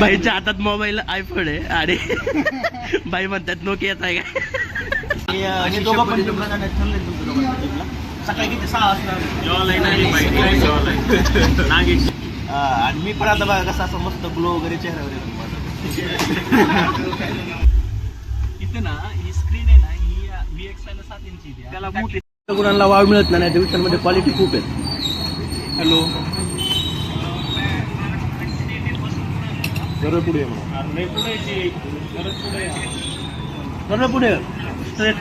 बाईच्या हातात mobile iPhone आहे आणि बाई म्हणतात नोकियाचा आहे का. आणि दोघं पण जिमला जाण्यात ठरले तुमचं दोघांचं जिमला. सकाळी किती 6 वाजता नागेश. आणि मी पण आता बघा कसं असं मस्त ग्लो वगैरे चेहऱ्यावर येतो माझं. इथे ना ही स्क्रीन आहे ना ही VXI 7 इंची आहे. त्याला मोठी गुणांना वाव मिळत नाही त्या विषयांमध्ये क्वालिटी खूप आहे. हॅलो पुढे पुढे straight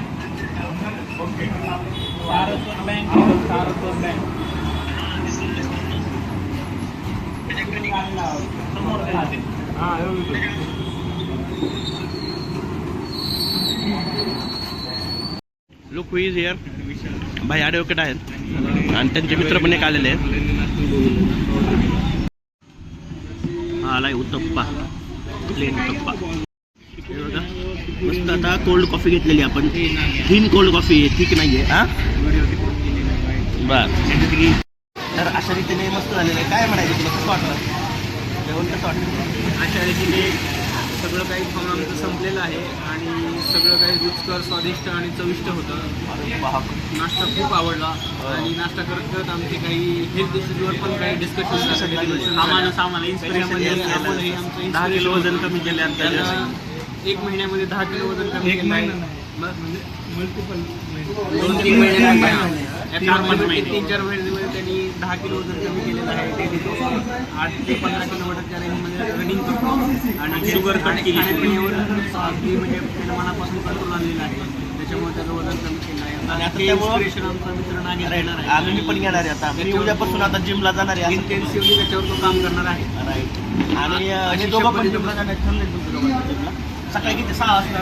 Saraswat bank Saraswat bank समोर राहते. Look who is here. भाई ॲडव्होकेट आहेत आणि त्यांचे मित्र पण एक आलेले आहेत. हा आलाय उत्तप्पा, प्लेन उत्तप्पा. हे बघा मस्त. आता कोल्ड कॉफी घेतलेली आपण, थिन कोल्ड कॉफी आहे, ठीक नाही आहे. हा बर. तर अशा रीतीने मस्त झालेलं आहे. काय म्हणायचं तुला, कसं वाटलं जेवण, कसं वाटलं? अशा रीतीने सगळं काही खाऊन आमचं संपलेलं आहे आणि सगळं काही रुचकर, स्वादिष्ट आणि चविष्ट होतं. नाश्ता खूप आवडला आणि नाश्ता करत करत आमचे काही हेल्थ इश्यूजवर पण काही डिस्कशन आम्हाला इन्स्पिरेशन 10 किलो वजन कमी केले. 1 महिन्यामध्ये 10 किलो वजन कमी केलं आहे. म्हणजे मल्टिपल 2-3 महिने 3-4 महिन्यामध्ये त्यांनी 10 किलो वजन कमी केलेलं आहे. डेली 8 ते 15 किलोमीटरच्या रेंजमध्ये रनिंग करतो आणि शुगर कट केली. खाण्यापिण्यावर अगदी म्हणजे त्याला मनापासून कंट्रोल आणलेलं आहे. त्याच्यामुळे त्याचं वजन कमी केलं आहे. आणि आता इन्स्पिरेशन आमचा मित्र नागेश येणार आहे. आम्ही पण घेणार आहे. आता मी उद्यापासून आता जिमला जाणार आहे. इंटेन्सिव्हली त्याच्यावर तो काम करणार आहे. आणि दोघं पण जिमला जाण्यात ठरले तुमचं दोघांचं जिमला. सकाळी किती 6 वाजता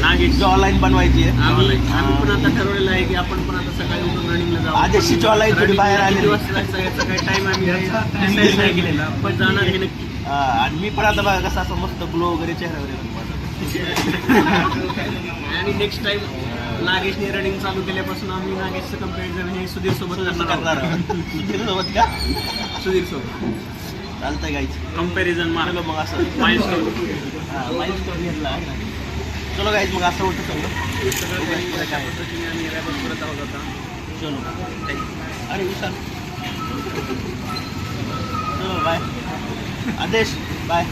नागेश जॉ लाईन बनवायची आहे. आम्ही पण आता ठरवलेलं आहे की आपण पण आता सकाळी उठून रनिंगला जाऊ. आजची जॉ लाईन थोडी बाहेर आली. याचा काही टाइम आम्ही डिसाईड नाही केलेला, पण जाणार हे नक्की. आणि मी पण आता बघा कसं असं मस्त ग्लो वगैरे चेहऱ्यावर येतो माझं. आणि नेक्स्ट टाइम नागेशने रनिंग चालू केल्यापासून आम्ही नागेशचं कम्पॅरिझन हे सुधीर सोबत करणार. सुधीर सोबत का? सुधीर सोबत चालतंय गाईच कम्पॅरिझन मारलं मग असं माइलस्टोन घेतला. चलो गाईच मग असं होतं सगळं काय पद्धतीने आम्ही रॅपच करत आहोत आता. चलो अरे विशाल चलो बाय. आदेश बाय.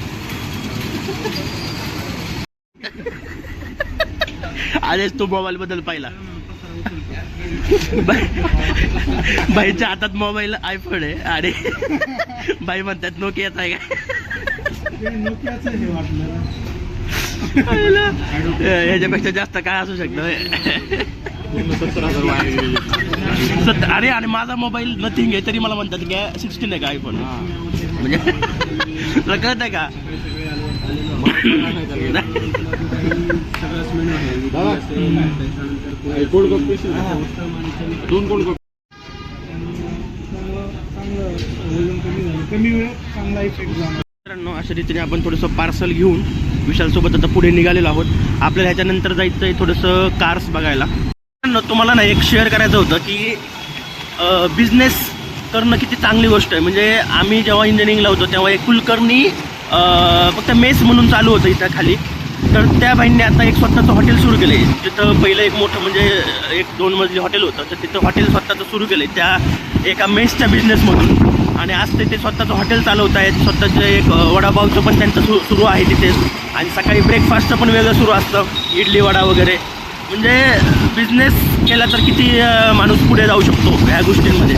आदेश तू मोबाईल बद्दल पाहिला. बाईच्या हातात मोबाईल आयफोन आहे आणि बाई म्हणतात नोकियाचा आहे का. ह्याच्यापेक्षा जास्त काय असू शकतं. अरे आणि माझा मोबाईल नथिंग आहे तरी मला म्हणतात की 16 आहे का आयफोन. म्हणजे तुला कळत आहे का. मित्रांनो अशा रीतीने आपण थोडंसं पार्सल घेऊन विशाल सोबत आता पुढे निघालेलो आहोत. आपल्याला ह्याच्यानंतर जायचं आहे थोडंसं कार्स बघायला. तुम्हाला ना एक शेअर करायचं होतं की बिझनेस करणं किती चांगली गोष्ट आहे. म्हणजे आम्ही जेव्हा इंजिनिअरिंगला होतो तेव्हा एक कुलकर्णी फक्त मेस म्हणून चालू होतं इथं खाली. तर त्या बाईंनी आता एक स्वतःचं हॉटेल सुरू केलं आहे. तिथं पहिलं एक मोठं म्हणजे 1-2 मजली हॉटेल होतं, तर तिथं हॉटेल स्वतःचं सुरू केलं आहे त्या एका मेसच्या बिझनेसमधून. आणि आज ते स्वतःचं हॉटेल चालवत आहेत. स्वतःचं एक वडापावचं पण त्यांचं सुरू आहे तिथेच. आणि सकाळी ब्रेकफास्टचं पण वेगळं सुरू असतं, इडली वडा वगैरे. म्हणजे बिझनेस केला तर किती माणूस पुढे जाऊ शकतो ह्या गोष्टींमध्ये,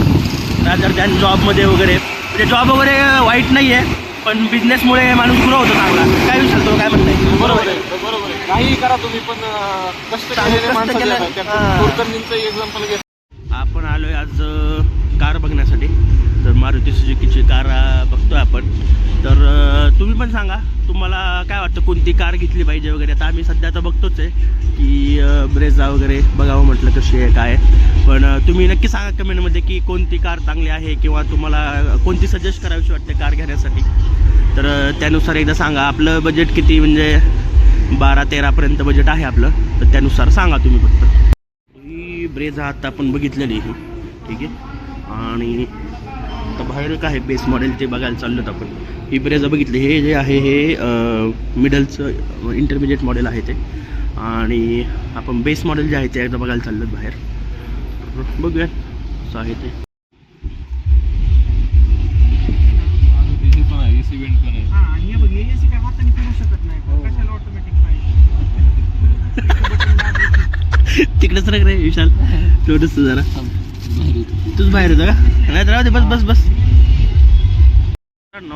रादर दॅन जॉबमध्ये वगैरे. म्हणजे जॉब वगैरे वाईट नाही आहे, पण बिझनेसमुळे माणूस ग्रो होतो चांगला. काय विचारतो, काय म्हणताय? बरोबर आहे. काही करा तुम्ही, पण कष्ट केलेले एक्झाम्पल घ्या. आपण आलोय आज कार बघण्यासाठी. तर मारुती सुझुकीची कार बघतोय आपण. तर तुम्ही पण सांगा तुम्हाला काय वाटतं, कोणती कार घेतली पाहिजे वगैरे. आता आम्ही सध्या तर बघतोच आहे की ब्रेझा वगैरे बघावं म्हटलं कशी आहे काय. पण तुम्ही नक्की सांगा कमेंटमध्ये की कोणती कार चांगली आहे किंवा तुम्हाला कोणती सजेस्ट करावीशी वाटते कार घेण्यासाठी. तर त्यानुसार एकदा सांगा. आपलं बजेट किती, म्हणजे 12-13पर्यंत बजेट आहे आपलं, तर त्यानुसार सांगा तुम्ही फक्त. ही ब्रेझा आता आपण बघितलेली ही, ठीक आहे. आणि आता बाहेर काय आहे बेस मॉडेल ते बघायला चाललो आपण. ही ब्रेझा बघितली, हे जे आहे हे मिडलचं इंटरमिजिएट मॉडेल आहे ते, आणि आपण बेस मॉडेल जे आहे ते एकदा बघायला चाललो बाहेर. बघूया असं आहे ते. तिकडेच रग रे विशाल, थोडंस जरा तूच बाहेर होता का? नाही तर राहू दे, बस बस बस.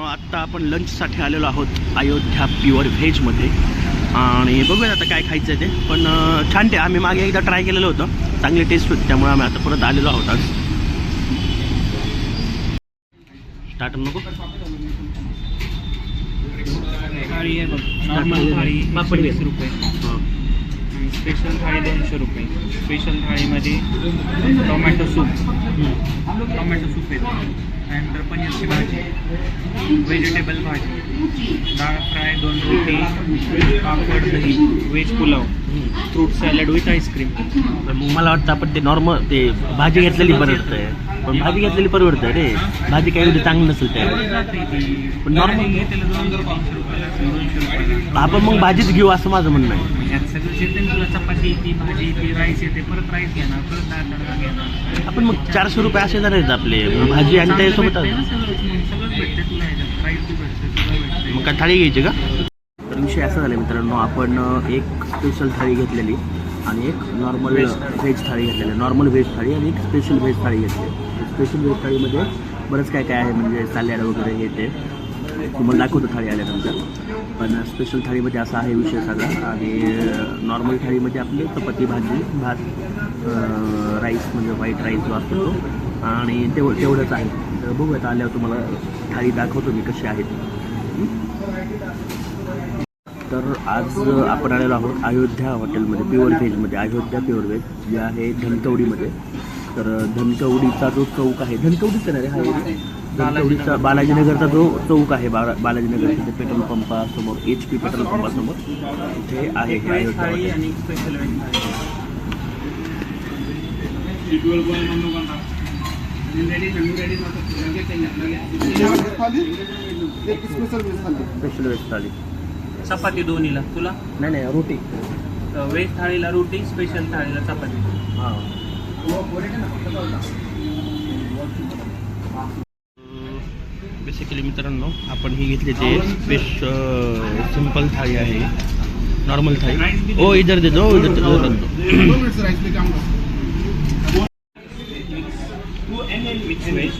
आत्ता आपण लंचसाठी आलेलो आहोत अयोध्या प्युअर व्हेजमध्ये, आणि बघूया आता काय खायचं आहे ते. पण छान ते, आम्ही मागे एकदा ट्राय केलेलं होतं, चांगली टेस्ट होती, त्यामुळे आम्ही आता परत आलेलो आहोत आज. स्टार्टर नको, थाळी आहे बघ, नॉर्मल थाळी 120 रुपये, हां स्पेशल थाळी 200 रुपये. स्पेशल थाळीमध्ये टोमॅटो सूप येतो, त्यानंतर पनीरची भाजी, व्हेजिटेबल भाजी, डाळ फ्राय, 2 रोटी, पापड, दही, veg pulao, fruit salad with ice cream. मला वाटतं आपण ते नॉर्मल ते भाजी घेतलेली परवडतंय, पण भाजी घेतलेली परवडतंय रे, भाजी काही एवढी चांगली नसेल ते, पण नॉर्मल घेतलेलं 200 रुपये. आपण मग भाजीच घेऊ असं माझं म्हणणं आहे. यात सगळं येते, तुला चपाती येते, भाजी येते, राईस येते, परत राईस घेणार, परत डाळ तडका घेणार. आपण मग 400 रुपये असे जर आहेत आपले, भाजी आणि त्यासोबत सगळंच भेटते तुला, याच्यात राईस बी भेटते, सगळं भेटते. मग काय थाळी घ्यायची का? तर विषय असा झाला मित्रांनो, आपण एक स्पेशल थाळी घेतलेली आणि एक नॉर्मल व्हेज थाळी घेतलेली, नॉर्मल व्हेज थाळी आणि एक स्पेशल व्हेज थाळी घेतली. स्पेशल व्हेज थाळीमध्ये बरंच काय काय आहे, म्हणजे सॅलड वगैरे हे ते तुम्हाला दाखवतो थाळी आल्यानंतर. पण स्पेशल थाळीमध्ये असा आहे विषय सगळा, आणि नॉर्मल थाळीमध्ये आपली चपाती, भाजी, भात, राईस म्हणजे व्हाईट राईस जो असतो तो, आणि तेवढंच आहे. तर बघूयात आल्यावर तुम्हाला थाळी दाखवतो मी कशी आहे ती. तर आज आपण आलेलो आहोत अयोध्या हॉटेलमध्ये, प्युअर व्हेजमध्ये, अयोध्या प्युअर व्हेज जे आहे धनकवडीमध्ये. तर धनकवडीचा जो चौक आहे, धनकवडीचा नाही हा धनकवडीचा बालाजीनगरचा जो चौक आहे, बालाजीनगर तिथे पेट्रोल पंपासमोर, HP पेट्रोल पंपासमोर इथे आहे हे अयोध्या हॉटेल. स्पेशल व्हेज थाळी, चपाती दोन्हीला तुला? नाही रोटी, व्हेज थाळीला रोटी, स्पेशल थाळीला चपाती. हां. बेसिकली मित्रांनो आपण ही घेतली ते सिंपल थाळी आहे, नॉर्मल थाळी. ओ इधर दे दो, इधर व्हेज